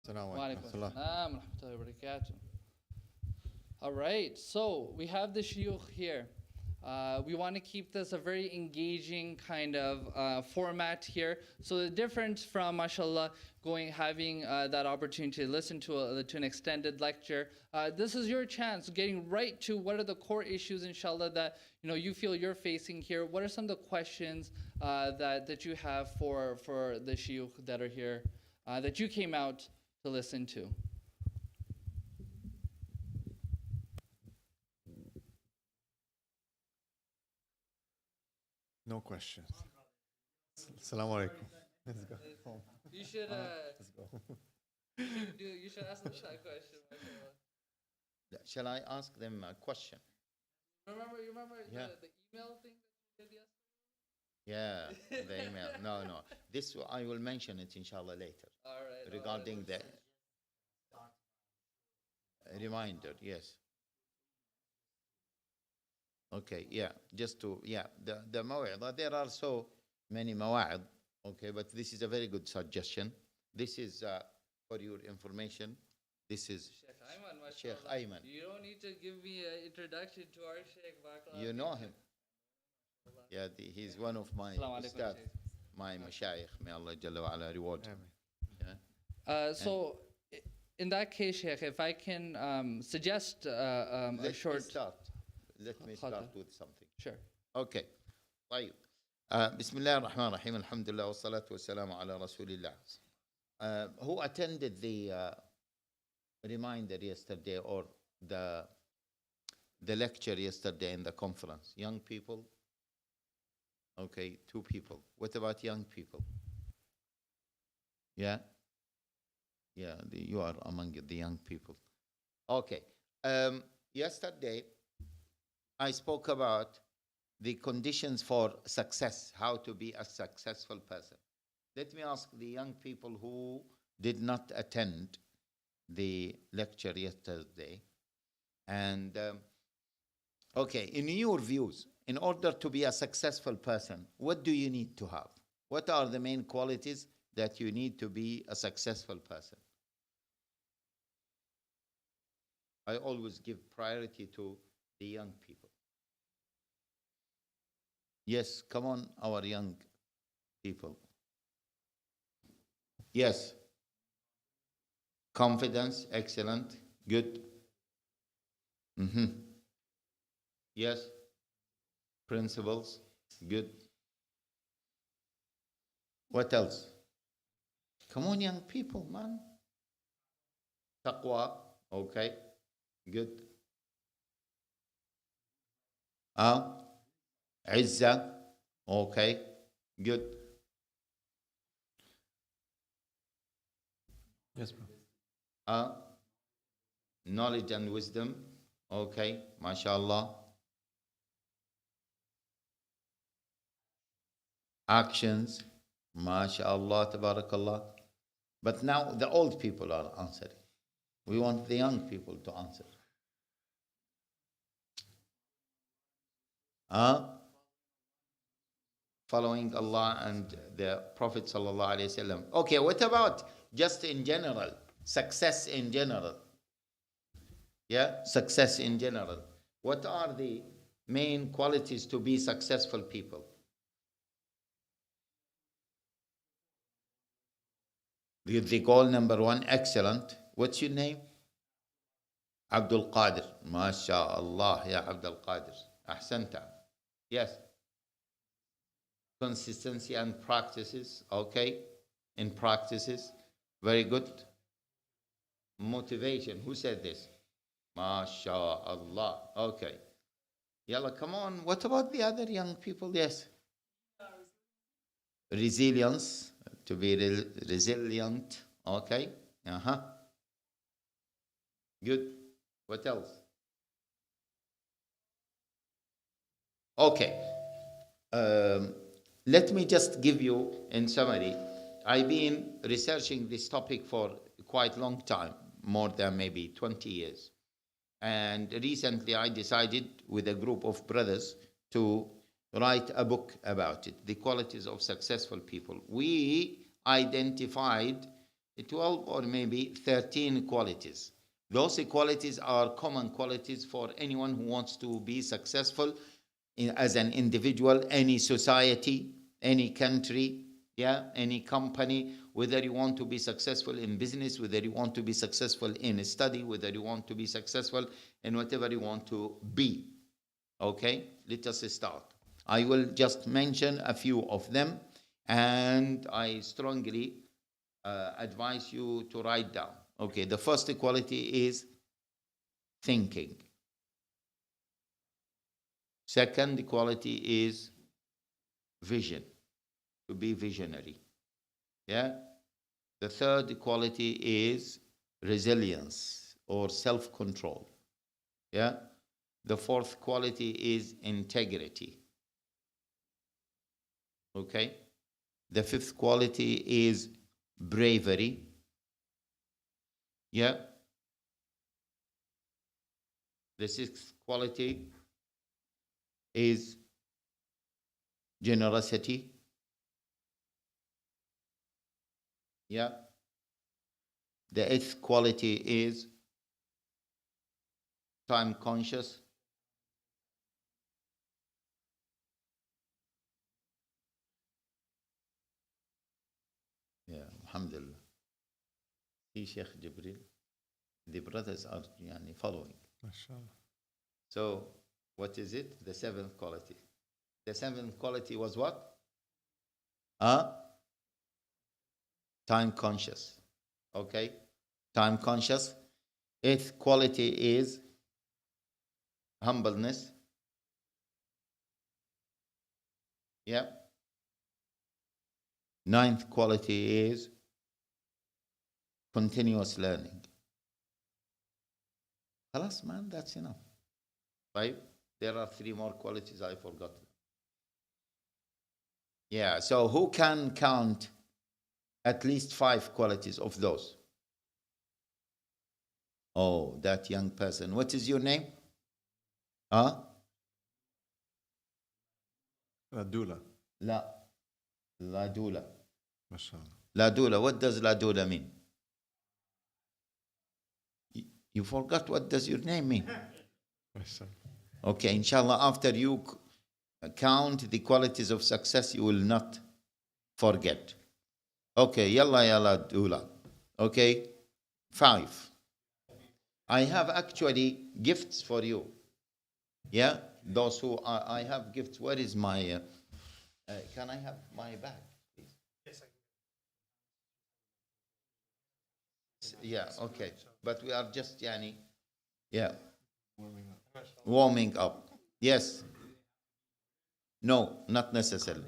Wa alaikum assalam wa rahmatullahi wa barakatuh. All right, so we have the shuyukh here. We want to keep this a very engaging kind of format here. So the difference from, mashallah, having that opportunity to listen to an extended lecture, this is your chance, getting right to what are the core issues, inshallah, that you feel you're facing here. What are some of the questions that you have for the shuyukh that are here, that you came out to listen to? No questions. Assalamu alaikum. Let's go. You should Let's go. you should ask them that question. mashallah. Shall I ask them a question? You remember Yeah. the email thing that you did yesterday? Yeah, the email. No. This I will mention it inshallah later. All right. Regarding the reminder, yes. Okay, yeah, just to, the maw'idah, there are so many mawa'id, okay, but this is a very good suggestion. This is, for your information, this is Sheikh Ayman, Sheikh mashallah. Ayman. You don't need to give me an introduction to our Sheikh. Barakallah. You know him. Yeah, he's one of my Assalamu alaikum, ustad, Sheikh. my mashayikh. May Allah Jalla wa ala reward him. Yeah. So, in that case, Sheikh, if I can suggest a short... Let me start with something. Sure. Okay. طيب. بسم الله الرحمن الرحيم. الحمد لله والصلاة والسلام على رسول الله. Who attended the reminder yesterday or the lecture yesterday in the conference? Young people? Okay, 2 people. What about young people? Yeah? Yeah, you are among the young people. Okay. Yesterday, I spoke about the conditions for success, how to be a successful person. Let me ask the young people who did not attend the lecture yesterday. And, okay, in your views, in order to be a successful person, what do you need to have? What are the main qualities that you need to be a successful person? I always give priority to the young people. Yes, come on, our young people. Yes. Confidence, excellent, good. Yes. Principles, good. What else? Come on, young people, man. Taqwa, okay, good. Izzah, okay, good. Yes, bro. Knowledge and wisdom, okay, mashallah. Actions, mashallah, tabarakallah. But now the old people are answering. We want the young people to answer. Following Allah and the Prophet sallallahu alaihi wasallam. Okay, what about just in general, success in general? Yeah, success in general. What are the main qualities to be successful people? The goal number 1, excellent. What's your name? Abdul Qadir. MashaAllah, ya Abdul Qadir. Ahsanta. Yes. Consistency and practices. Okay. In practices. Very good. Motivation. Who said this? MashaAllah. Okay. Yalla, come on. What about the other young people? Yes. Resilience. To be resilient. Okay. Good. What else? Okay. Let me just give you in summary. I've been researching this topic for quite a long time, more than maybe 20 years. And recently I decided with a group of brothers to write a book about it, the qualities of successful people. We identified 12 or maybe 13 qualities. Those qualities are common qualities for anyone who wants to be successful as an individual, any society, any country, yeah, any company, whether you want to be successful in business, whether you want to be successful in study, whether you want to be successful in whatever you want to be. Okay, let us start. I will just mention a few of them, and I strongly advise you to write down. Okay, the first quality is thinking. Second quality is vision, to be visionary. Yeah. The third quality is resilience or self-control. Yeah. The fourth quality is integrity. Okay. The fifth quality is bravery. Yeah. The sixth quality is generosity. Yeah. The eighth quality is time conscious. Yeah, alhamdulillah. See Sheikh Jibril, the brothers are following. MashaAllah. So, what is it? The seventh quality. The seventh quality was what? Time conscious. Okay? Time conscious. Eighth quality is humbleness. Yeah. Ninth quality is continuous learning. Halas, man, that's enough. Right? There are three more qualities I forgot. Yeah, so who can count at least 5 qualities of those? Oh, that young person. What is your name? Ladula. Ladula. MashaAllah. Ladula. What does Ladula mean? You forgot what does your name mean? MashaAllah. Okay, inshallah, after you count the qualities of success, you will not forget. Okay, yalla yalla dula. Okay, 5. I have actually gifts for you. Yeah, those who I have gifts. Where is my? Can I have my bag, please? Yes, I can. Yeah, okay. But we are just yeah, warming up. Yes. No, not necessarily.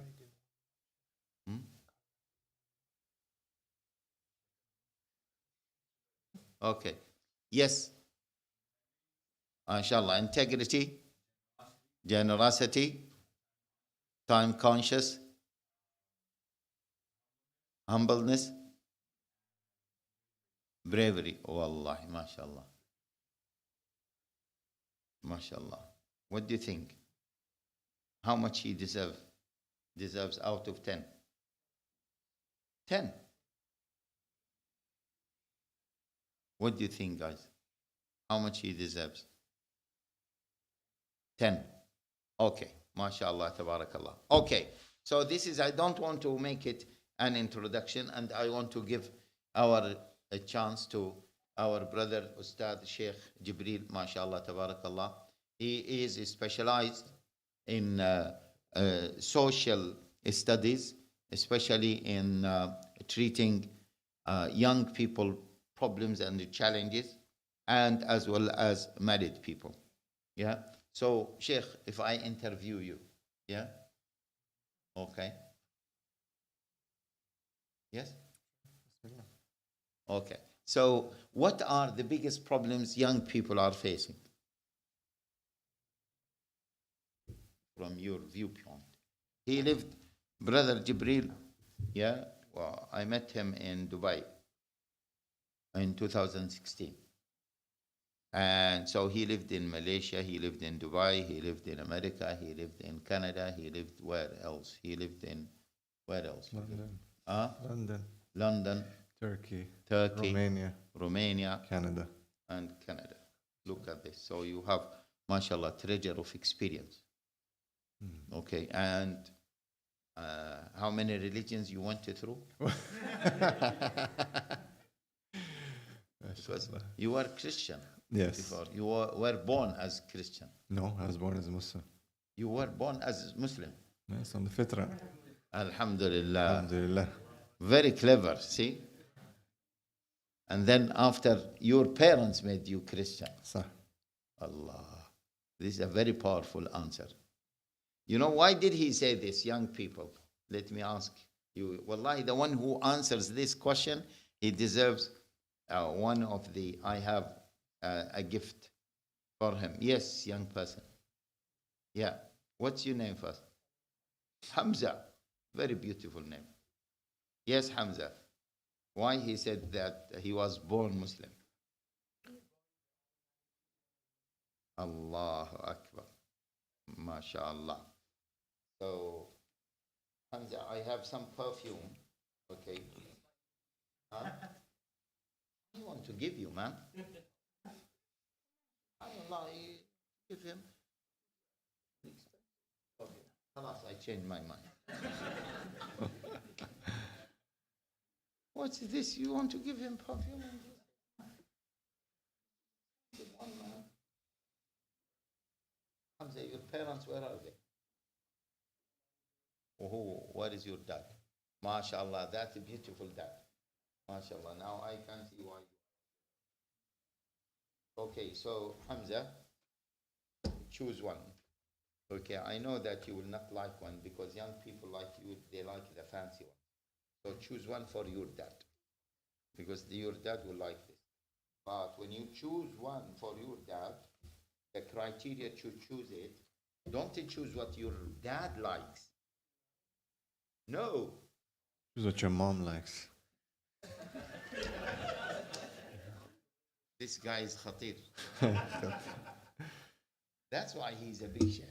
Okay. Yes. Inshallah. Integrity, generosity, time conscious, humbleness, bravery. Oh, Wallahi, mashallah. Mashallah. What do you think? How much he deserves out of 10? 10. What do you think, guys? How much he deserves? 10. Okay. MashaAllah, tabarakallah. Okay. So this is, I don't want to make it an introduction, and I want to give a chance to our brother, Ustad Sheikh Jibril, MashaAllah, tabarakallah. He is specialized in social studies, especially in treating young people problems and challenges, and as well as married people. Yeah. So, Sheikh, if I interview you, yeah? Okay. Yes? Okay. So, what are the biggest problems young people are facing? From your viewpoint. He lived, Brother Jibril, yeah? Well, I met him in Dubai in 2016. And so he lived in Malaysia, he lived in Dubai, he lived in America, he lived in Canada, he lived where else? He lived in, where else? London. London. Turkey, Turkey, Romania, Canada. Canada. And Canada. Look at this. So you have, mashallah, treasure of experience. Okay, and how many religions you went through? Because you were Christian Yes. before. You were born as Christian. No, I was born as a Muslim. You were born as Muslim. Yes, on the fitra. Alhamdulillah. Alhamdulillah. Very clever, see? And then after your parents made you Christian. Sah. Allah. This is a very powerful answer. You know, why did he say this, young people? Let me ask you. Wallahi, the one who answers this question, he deserves one of the, I have a gift for him. Yes, young person. Yeah. What's your name first? Hamza. Very beautiful name. Yes, Hamza. Why he said that he was born Muslim? Allahu Akbar. MashaAllah. So, Hamza, I have some perfume. Okay. Huh? I want to give you, man. Allah, give him. Okay. Halas, I changed my mind. What's this? You want to give him perfume? One man. Hamza, your parents, where are they? Oh, where is your dad? MashaAllah, that's a beautiful dad. MashaAllah, now I can see why. Okay, so Hamza, choose one. Okay, I know that you will not like one because young people like you, they like the fancy one. So choose one for your dad because your dad will like this. But when you choose one for your dad, the criteria to choose it, don't choose what your dad likes. No. Choose what your mom likes. This guy is khatir. That's why he's a big sheikh.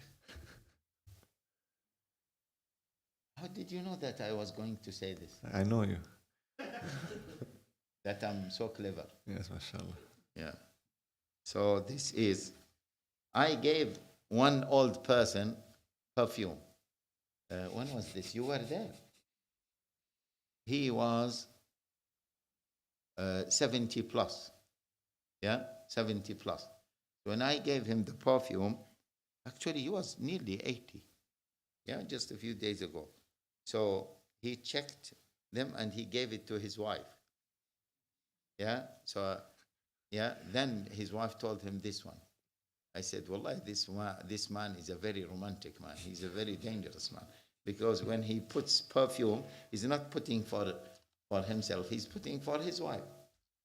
How did you know that I was going to say this? I know you. That I'm so clever. Yes, mashallah. Yeah. So this is, I gave one old person perfume. When was this? You were there. He was 70 plus. Yeah, 70 plus. When I gave him the perfume, actually he was nearly 80. Yeah, just a few days ago. So he checked them and he gave it to his wife. Yeah, so yeah, then his wife told him this one. I said, Wallahi, this man is a very romantic man. He's a very dangerous man. Because when he puts perfume, he's not putting for himself. He's putting for his wife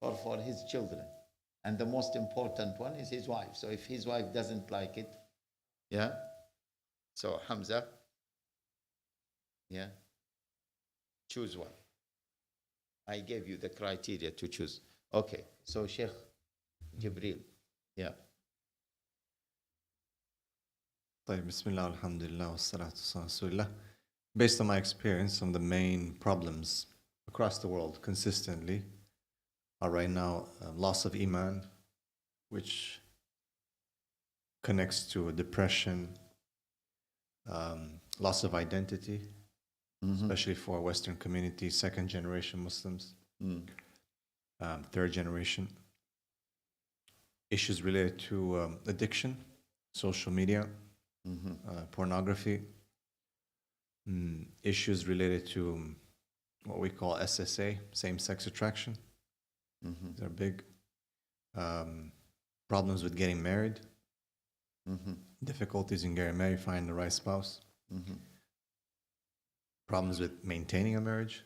or for his children. And the most important one is his wife. So if his wife doesn't like it, yeah. So Hamza, yeah, choose one. I gave you the criteria to choose. Okay, so Sheikh Gabriel, yeah. طيب, Bismillah, Alhamdulillah, wassalatu wassalamu ala Rasulillah. Based on my experience, some of the main problems across the world consistently are right now loss of iman, which connects to depression, loss of identity, especially for Western communities, second generation Muslims, third generation, issues related to addiction, social media, pornography, issues related to what we call SSA, same-sex attraction. They're big. Problems with getting married, difficulties in getting married, finding the right spouse, problems with maintaining a marriage.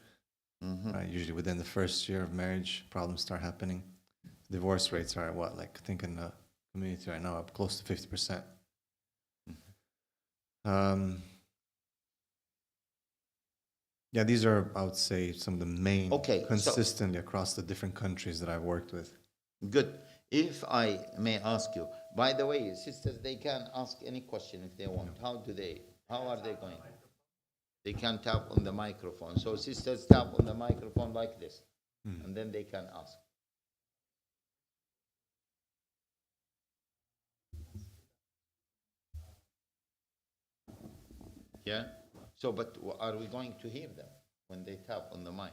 Right? Usually within the first year of marriage, problems start happening. Divorce rates are what, like I think in the community right now, up close to 50%. Yeah, these are, I would say, some of the main, consistently across the different countries that I've worked with. Good. If I may ask you, by the way, sisters, they can ask any question if they want. How are they going? They can tap on the microphone. So sisters, tap on the microphone like this. and then they can ask. Yeah? So, but are we going to hear them when they tap on the mic?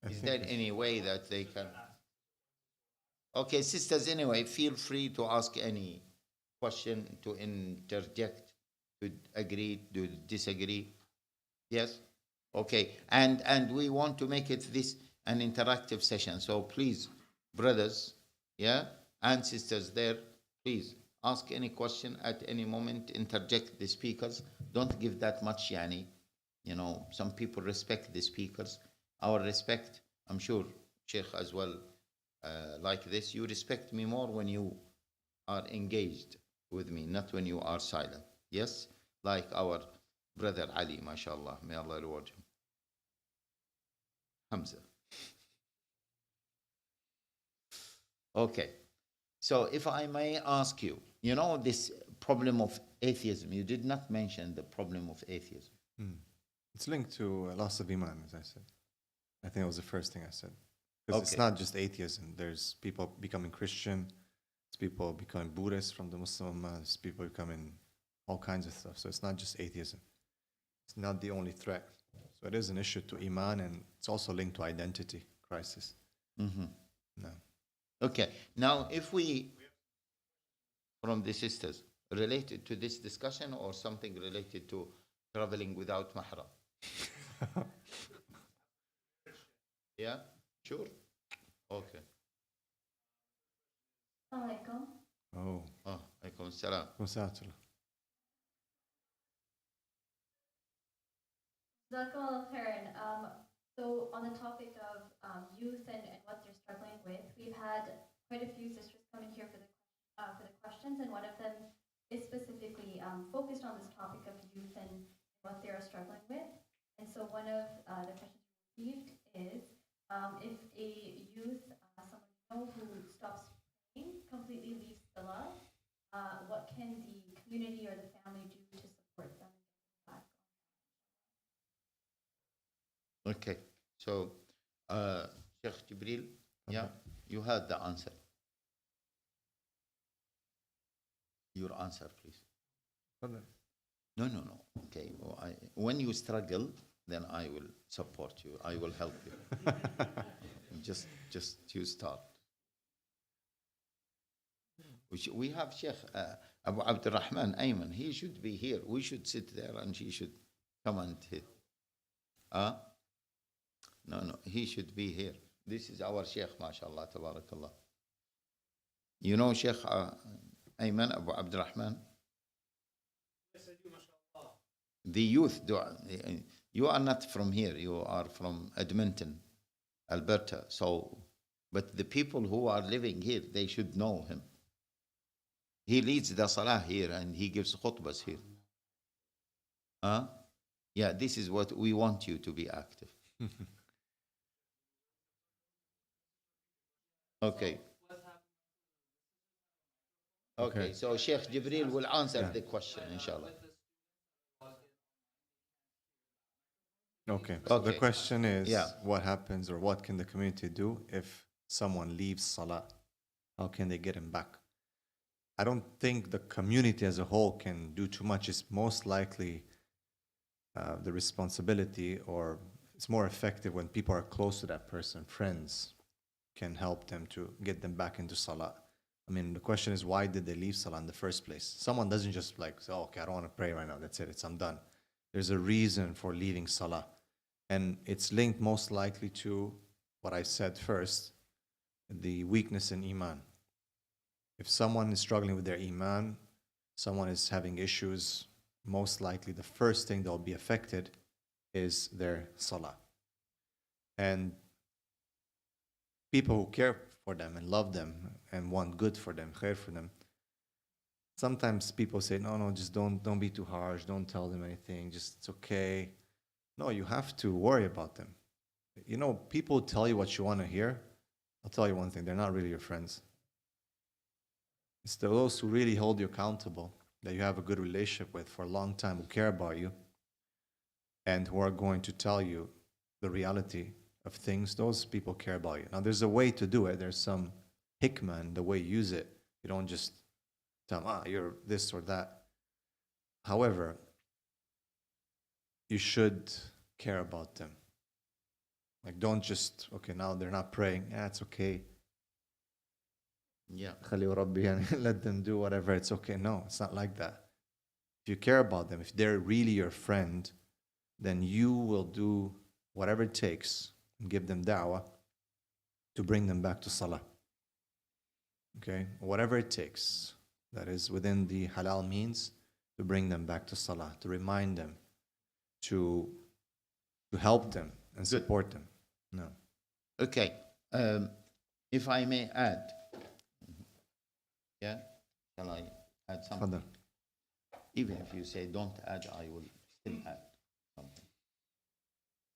Is there any way that they can? Okay, sisters, anyway, feel free to ask any question, to interject, to agree, to disagree. Yes? Okay, and we want to make it this an interactive session. So please, brothers, yeah, and sisters there, please ask any question at any moment, interject the speakers. Don't give that much yani. You know, some people respect the speakers. Our respect, I'm sure, Sheikh as well, like this. You respect me more when you are engaged with me, not when you are silent. Yes? Like our brother Ali, mashallah. May Allah reward him. Hamza. Okay. So if I may ask you, you know this problem of atheism, you did not mention the problem of atheism. It's linked to loss of iman, as I said. I think it was the first thing I said. Because it's Okay. not just atheism. There's people becoming Christian. There's people becoming Buddhist from the Muslim Ummah. There's people becoming all kinds of stuff. So it's not just atheism. It's not the only threat. So it is an issue to iman, and it's also linked to identity crisis. No. Okay. Now, if we, from the sisters, related to this discussion or something related to traveling without mahram? Yeah? Sure. Okay. Assalamualaikum. Oh. Oh, alaikum salam. Wasatullah. Jazakallah khairan. So on the topic of youth and what they're struggling with, we've had quite a few sisters come in here for the questions, and one of them is specifically focused on this topic of youth and what they are struggling with. And so one of the questions we received is if a youth, someone you know who stops praying, completely leaves Salah, what can the community or the family do to support them and get them back? Okay. So, Sheikh Jibril, yeah, you had the answer. Your answer, please. No. Okay. Well, when you struggle, then I will support you. I will help you. just you start. We have Sheikh Abu Abdurrahman Ayman. He should be here. We should sit there and he should come and hit. No, he should be here. This is our Sheikh, mashallah, tabarakallah. You know Sheikh Ayman Abu Abdurrahman? Yes, I do, mashallah. The youth, you are not from here. You are from Edmonton, Alberta. So, but the people who are living here, they should know him. He leads the salah here and he gives khutbahs here. Yeah, this is what we want you to be active. Okay. Okay, so Sheikh Jibril will answer the question, inshallah. Okay. So the Okay. question is, Yeah. what happens or what can the community do if someone leaves Salah? How can they get him back? I don't think the community as a whole can do too much. It's most likely the responsibility, or it's more effective when people are close to that person, friends can help them to get them back into Salah. I mean, the question is, why did they leave Salah in the first place? Someone doesn't just like say, oh, okay, I don't want to pray right now. That's it. I'm done. There's a reason for leaving Salah. And it's linked most likely to what I said first, the weakness in Iman. If someone is struggling with their Iman, someone is having issues, most likely the first thing that will be affected is their Salah. And people who care for them and love them and want good for them, khair for them, sometimes people say, no, just don't be too harsh, don't tell them anything, just it's okay. No, you have to worry about them. You know, people tell you what you want to hear. I'll tell you one thing, they're not really your friends. It's those who really hold you accountable, that you have a good relationship with for a long time, who care about you, and who are going to tell you the reality of things, those people care about you. Now, there's a way to do it. There's some hikmah in the way you use it. You don't just tell them, you're this or that. However, you should care about them. Like, don't just, okay, now they're not praying. It's okay. Yeah. Let them do whatever. It's okay. No, it's not like that. If you care about them, if they're really your friend, then you will do whatever it takes and give them da'wah to bring them back to salah. Okay? Whatever it takes that is within the halal means to bring them back to salah, to remind them, to help them and support them. No. Okay. If I may add. Yeah? Shall I add something? Fadal. Even if you say don't add, I will still add something.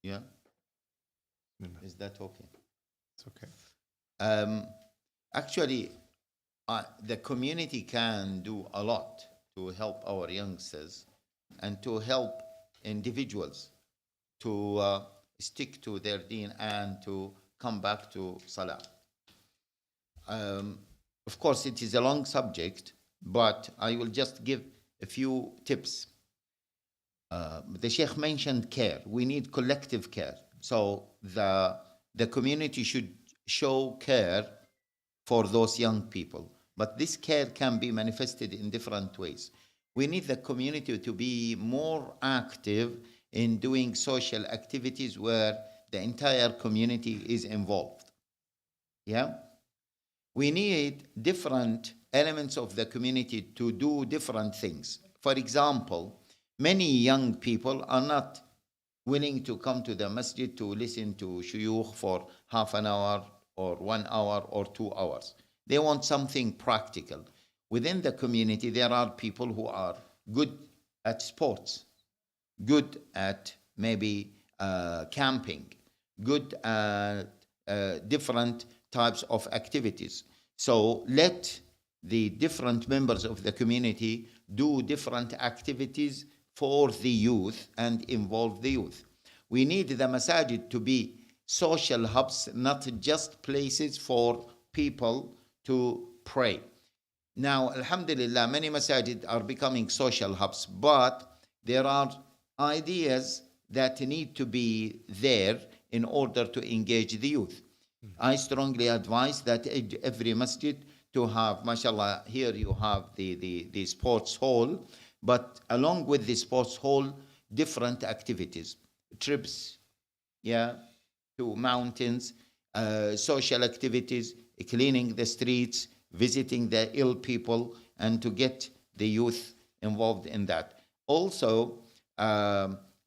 Yeah? Is that okay? It's okay. Actually, the community can do a lot to help our youngsters and to help individuals to stick to their deen and to come back to salah. Of course, it is a long subject, but I will just give a few tips. The Sheikh mentioned care. We need collective care. So the community should show care for those young people. But this care can be manifested in different ways. We need the community to be more active in doing social activities where the entire community is involved. Yeah? We need different elements of the community to do different things. For example, many young people are not willing to come to the masjid to listen to shuyukh for half an hour or 1 hour or 2 hours. They want something practical. Within the community, there are people who are good at sports, good at maybe camping, good at different types of activities. So let the different members of the community do different activities for the youth and involve the youth. We need the masajid to be social hubs, not just places for people to pray. Now, alhamdulillah, many masajid are becoming social hubs, but there are ideas that need to be there in order to engage the youth. I strongly advise that every masjid to have, mashallah, here you have the sports hall, but along with the sports hall, different activities, trips, yeah, to mountains, social activities, cleaning the streets, visiting the ill people, and to get the youth involved in that. Also,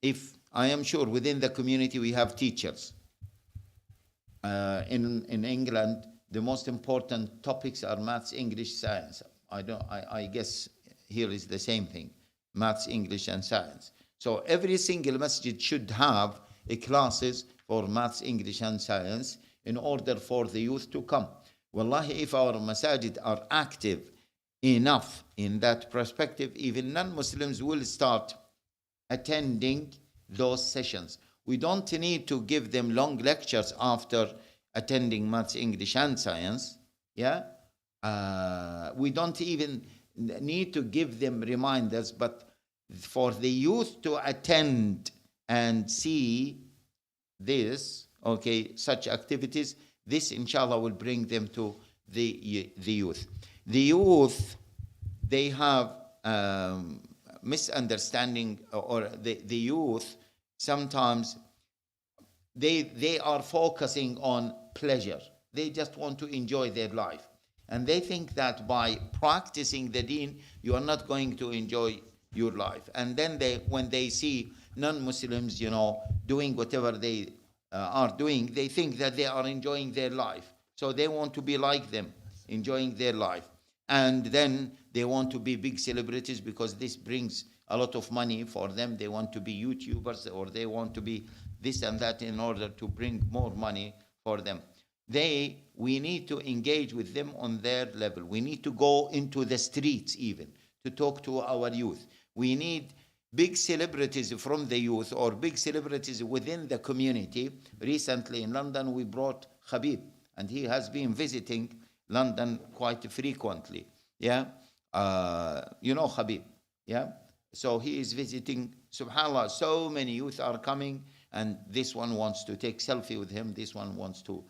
if I am sure within the community we have teachers. In England, the most important topics are maths, English, science. I guess here is the same thing, maths, English, and science. So every single masjid should have classes for maths, English, and science in order for the youth to come. Wallahi, if our masajid are active enough in that perspective, even non-Muslims will start attending those sessions. We don't need to give them long lectures after attending maths, English, and science. Yeah? We don't even need to give them reminders, but for the youth to attend and see this, okay, such activities, this inshallah will bring them to the youth. The youth, they have misunderstanding, or the youth sometimes they are focusing on pleasure. They just want to enjoy their life. And they think that by practicing the deen, you are not going to enjoy your life. And then when they see non-Muslims, doing whatever they are doing, they think that they are enjoying their life. So they want to be like them, enjoying their life. And then they want to be big celebrities because this brings a lot of money for them. They want to be YouTubers, or they want to be this and that in order to bring more money for them. We need to engage with them on their level. We need to go into the streets even to talk to our youth. We need big celebrities from the youth or big celebrities within the community. Recently in London, we brought Habib, and he has been visiting London quite frequently. Yeah, you know Habib. Yeah, so he is visiting. Subhanallah, so many youth are coming, and this one wants to take selfie with him. This one wants to,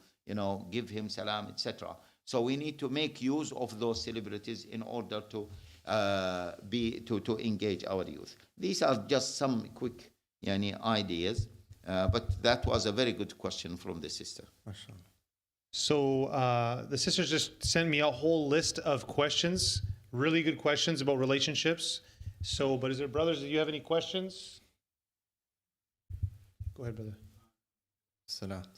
give him salam, etc. So we need to make use of those celebrities in order to to engage our youth. These are just some quick ideas, but that was a very good question from the sister. MashaAllah. So the sisters just sent me a whole list of questions, really good questions about relationships. So, but is there, brothers, do you have any questions? Go ahead, brother. Salat.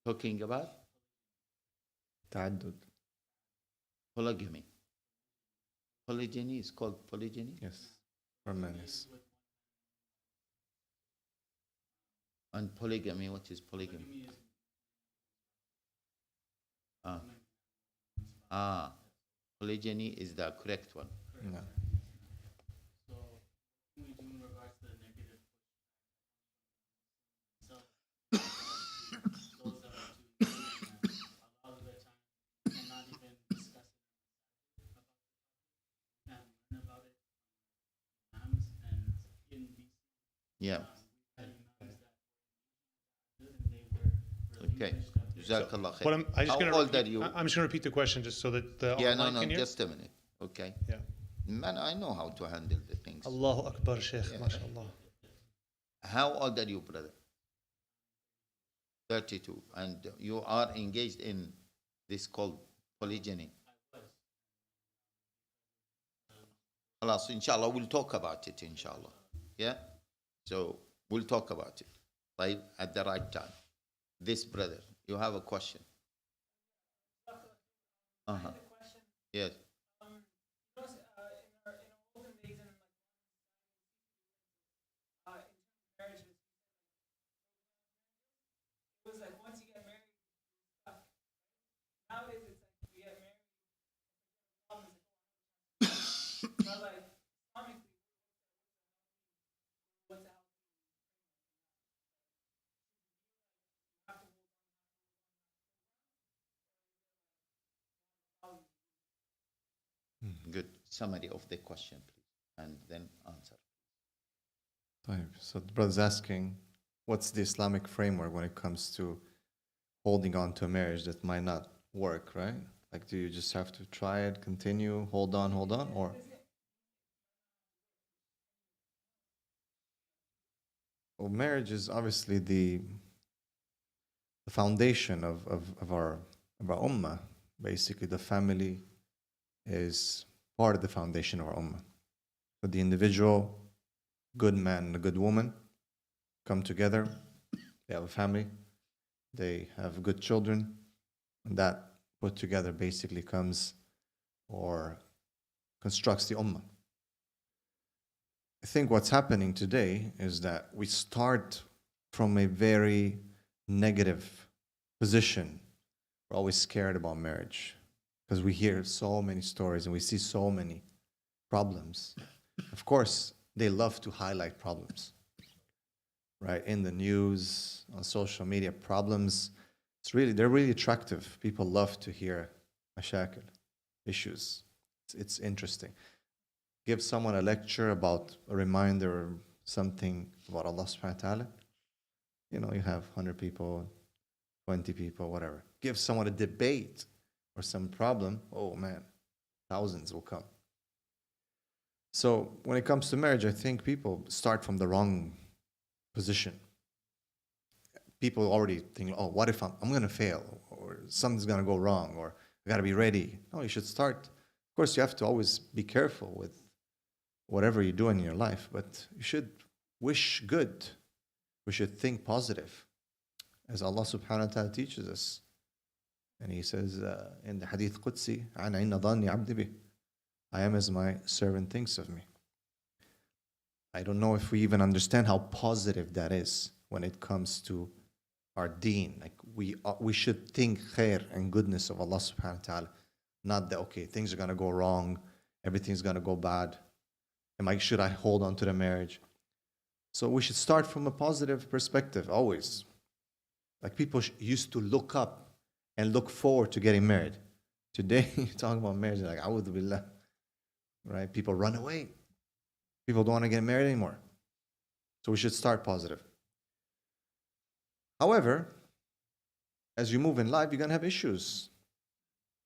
Talking about Ta'addud. polygamy. Polygyny is called polygyny. Yes. For men, yes. And polygamy, what is polygamy? Polygyny is the correct one. No. Yeah. Okay. Jazakallah khair. What I'm just How gonna old repeat, are you? I'm just going to repeat the question just so that the Yeah, online no, can hear. just a minute. Okay. Yeah. Man, I know how to handle the things. Allahu Akbar, Sheikh, mashallah. How old are you, brother? 32. And you are engaged in this called polygyny. Khalas, inshallah, we'll talk about it, inshallah. Yeah? So, we'll talk about it, right, at the right time. This brother, you have a question? Uh-huh. Yes. Good. Summary of the question, please, and then answer. So the brother's asking, what's the Islamic framework when it comes to holding on to a marriage that might not work, right? Like, do you just have to try it, continue, hold on, or? Well, marriage is obviously the foundation of our ummah. Basically, the family is part of the foundation of our ummah. But the individual, good man and a good woman, come together, they have a family, they have good children, and that put together basically comes or constructs the ummah. I think what's happening today is that we start from a very negative position. We're always scared about marriage because we hear so many stories and we see so many problems. Of course, they love to highlight problems, right? In the news, on social media, problems. They're really attractive. People love to hear mashakil, issues. It's interesting. Give someone a lecture about a reminder or something about Allah subhanahu wa ta'ala. You have 100 people, 20 people, whatever. Give someone a debate or some problem, oh man, thousands will come. So when it comes to marriage, I think people start from the wrong position. People already think, oh, what if I'm going to fail, or something's going to go wrong, or I got to be ready. No, you should start. Of course, you have to always be careful with whatever you're doing in your life, but you should wish good. We should think positive, as Allah subhanahu wa ta'ala teaches us. And He says in the Hadith Qudsi, "Ana inna dhanni abdi bih." I am as my servant thinks of me. I don't know if we even understand how positive that is when it comes to our deen. Like we should think khair and goodness of Allah subhanahu wa ta'ala. Not that, okay, things are going to go wrong, everything's going to go bad. Should I hold on to the marriage? So we should start from a positive perspective, always. Like people used to look up and look forward to getting married. Today, you're talking about marriage, like, a'udhu billah. Right? People run away. People don't want to get married anymore. So we should start positive. However, as you move in life, you're going to have issues.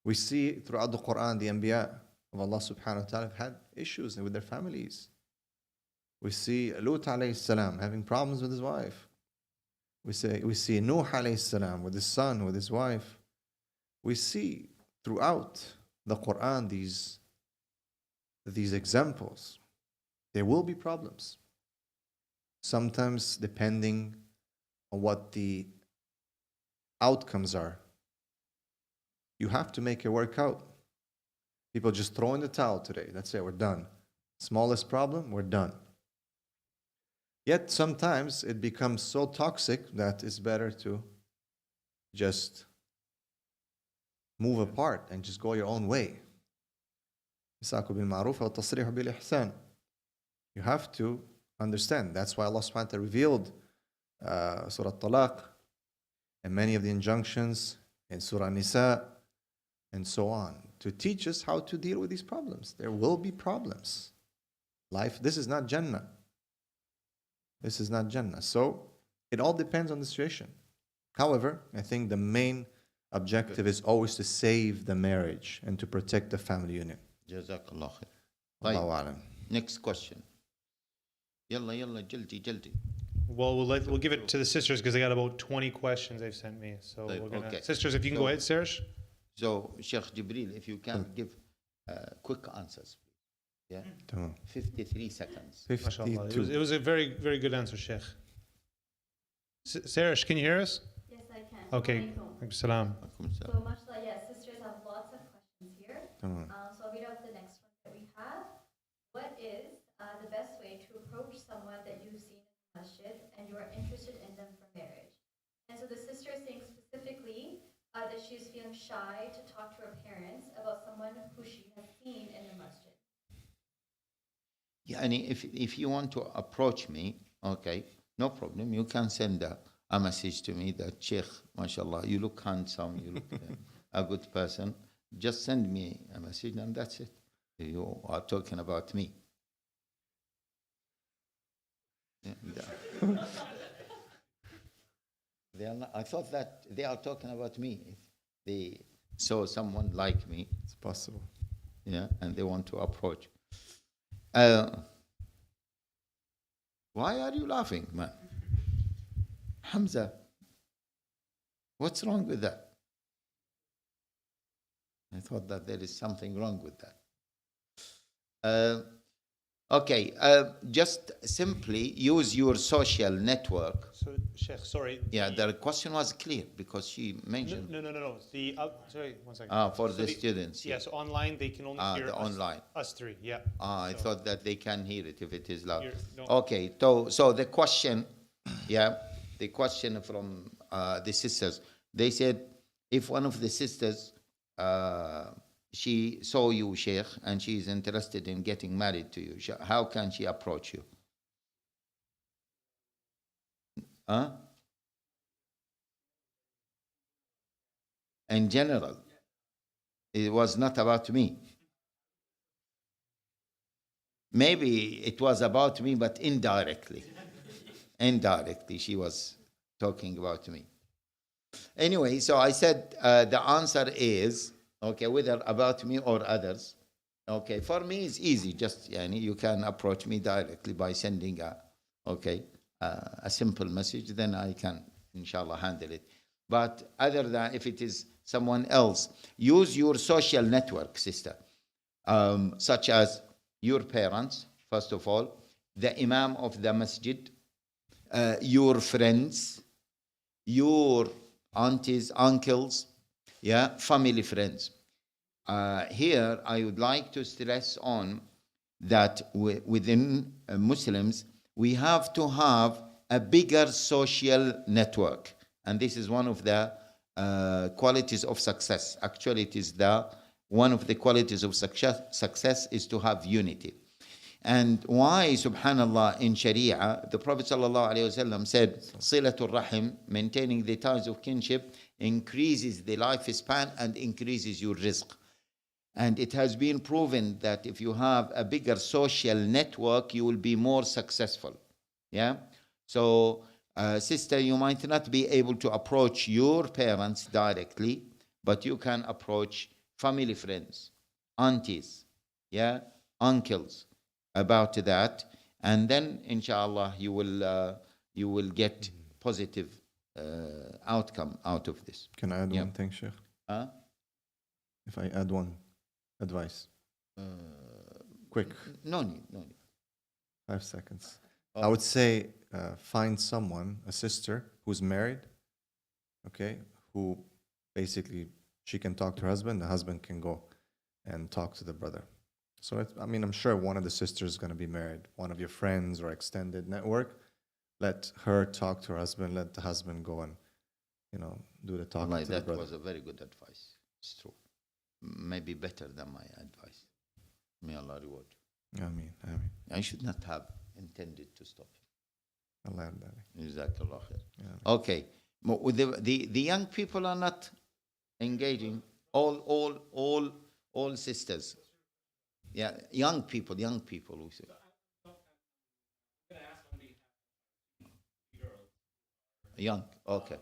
We see throughout the Qur'an, the Anbiya of Allah subhanahu wa ta'ala have had issues with their families. We see Lut alayhi salam having problems with his wife. We see Nuh alayhi salam with his son, with his wife. We see throughout the Qur'an these examples. There will be problems. Sometimes depending on what the outcomes are. You have to make it work out. People just throw in the towel today. That's it, we're done. Smallest problem, we're done. Yet sometimes it becomes so toxic that it's better to just move apart and just go your own way. You have to understand. That's why Allah subhanahu wa ta'ala revealed Surah Talaq and many of the injunctions in Surah Nisa and so on, to teach us how to deal with these problems. There will be problems. Life, this is not Jannah. This is not Jannah. So it all depends on the situation. However, I think the main objective is always to save the marriage and to protect the family union. Jazakallah khair. Allahu alam. Next question. Yalla, jaldi. Well, we'll give it to the sisters because they got about 20 questions they've sent me. So we're gonna, okay. Sisters, if you can go ahead, Serge. So, Sheikh Jibril, if you can give quick answers, please. Yeah? 53 seconds. MashaAllah. 52. It was a very, very good answer, Sheikh. Serge, can you hear us? Yes, I can. Okay. Alaikum. Salam. So, mashallah, yes, sisters have lots of questions here. So I'll read out the next one that we have. What is the best way to approach someone that you've seen in the masjid and you are interested in them for marriage? And so the sister is saying specifically that she's feeling shy to talk to her parents about someone who she has seen in the masjid. Yeah, and if you want to approach me, okay, no problem. You can send a message to me that, Sheikh, mashallah, you look handsome, you look a good person. Just send me a message and that's it. You are talking about me. Yeah, they are not, I thought that they are talking about me. If they saw someone like me, It's possible. yeah, and they want to approach. Why are you laughing, man? Hamza, what's wrong with that? I thought that there is something wrong with that. Okay, just simply use your social network. So, Sheikh, sorry. Yeah, the question was clear because she mentioned. No. The sorry, one second. For So the students. Yes, online they can only hear the us, online. us three. Yeah. I thought that they can hear it if it is loud. No. Okay, so the question, the question from the sisters, they said, if one of the sisters, she saw you, Sheikh, and she is interested in getting married to you, how can she approach you? Huh? In general, it was not about me. Maybe it was about me, but indirectly. Indirectly, she was talking about me. Anyway, so I said the answer is, okay, whether about me or others. Okay, for me it's easy. Just you can approach me directly by sending a simple message. Then I can, inshallah, handle it. But other than if it is someone else, use your social network, sister, such as your parents, first of all, the imam of the masjid, your friends, your aunties, uncles, family friends. Here, I would like to stress on that within Muslims, we have to have a bigger social network And this is one of the qualities of success. Actually, it is the one of the qualities of success is to have unity. And why, subhanallah, in Sharia, the Prophet ﷺ said, Silatul Rahim, maintaining the ties of kinship, increases the lifespan and increases your rizq. And it has been proven that if you have a bigger social network, you will be more successful. Yeah? So, sister, you might not be able to approach your parents directly, but you can approach family friends, aunties, yeah, uncles about that, and then inshallah you will get positive outcome out of this. Can I add Yeah. one thing, Sheikh? Huh? If I add one advice, quick, No need, no need. 5 seconds. Oh. I would say find someone, a sister who's married, okay, who basically she can talk to her husband, the husband can go and talk to the brother. So, I mean, I'm sure one of the sisters is going to be married, one of your friends or extended network. Let her talk to her husband, let the husband go and, do the talking Wallahi, to the that brother. was a very good advice. It's true. Maybe better than my advice. May Allah reward you. Ameen. I should not have intended to stop you. Allah yarda. Jazakallah khair. Yeah. Okay. With the young people are not engaging. All sisters. Yeah, young people. We say. Young. Okay.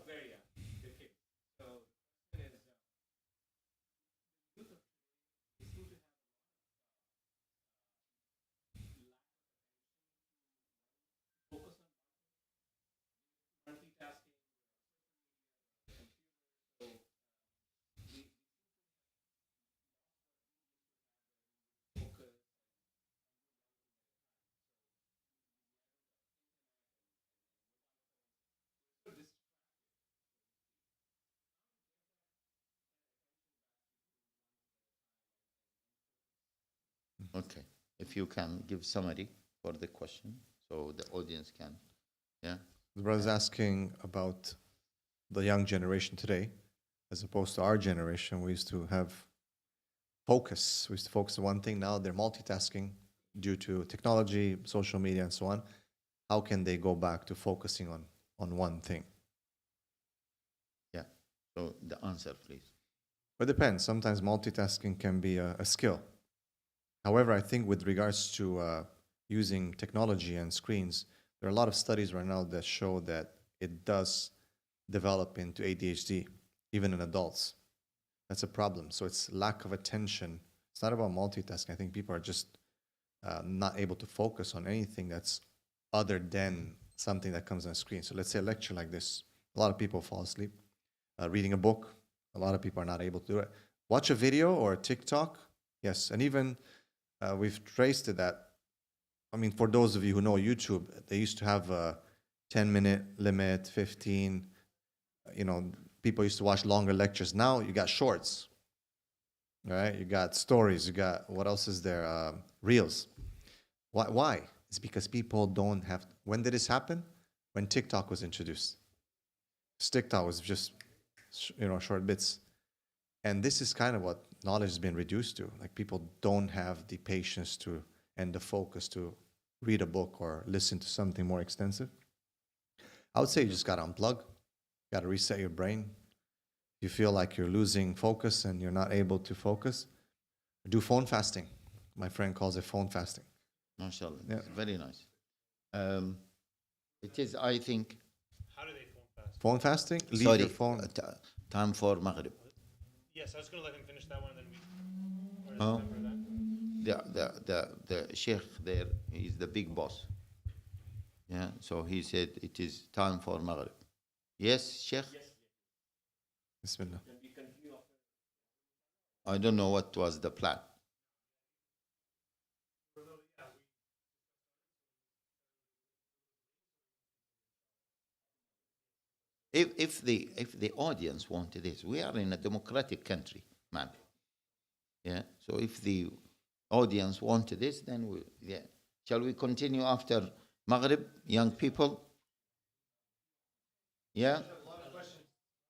Okay. If you can give summary for the question, so the audience can. Yeah. The brother's asking about the young generation today, as opposed to our generation. We used to have focus. We used to focus on one thing. Now they're multitasking due to technology, social media, and so on. How can they go back to focusing on one thing? Yeah. So the answer, please. It depends. Sometimes multitasking can be a skill. However, I think with regards to using technology and screens, there are a lot of studies right now that show that it does develop into ADHD, even in adults. That's a problem. So it's lack of attention. It's not about multitasking. I think people are just not able to focus on anything that's other than something that comes on a screen. So let's say a lecture like this. A lot of people fall asleep. Reading a book, a lot of people are not able to do it. Watch a video or a TikTok, yes. And even we've traced it that, I mean, for those of you who know YouTube, they used to have a 10-minute limit, 15. People used to watch longer lectures. Now you got shorts, right? You got stories. You got, what else is there? Reels. Why? It's because people don't have. When did this happen? When TikTok was introduced. TikTok was just, short bits. And this is kind of what knowledge has been reduced to. Like, people don't have the patience to and the focus to read a book or listen to something more extensive. I would say you just got to unplug, got to reset your brain. You feel like you're losing focus and you're not able to focus, do phone fasting. My friend calls it phone fasting. MashaAllah. Yeah. It's very nice. It is, I think. How do they phone fast? Phone fasting? Leave Sorry, your phone. Time for Maghrib. Yes, I was going to let him finish that one, and then we. Oh. The sheikh there is the big boss. Yeah, so he said it is time for Maghrib. Yes, sheikh? Bismillah. I don't know what was the plan. If the audience wanted this, we are in a democratic country, man. Yeah. So if the audience wanted this, then shall we continue after Maghrib, young people? Yeah.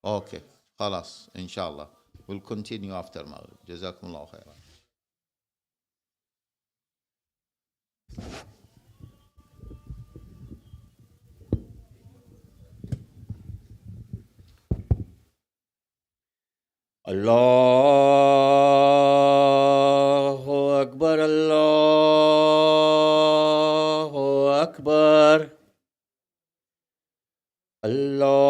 Okay, خلاص, inshallah. We'll continue after Maghrib. جزاكم الله خيرا. الله أكبر الله أكبر الله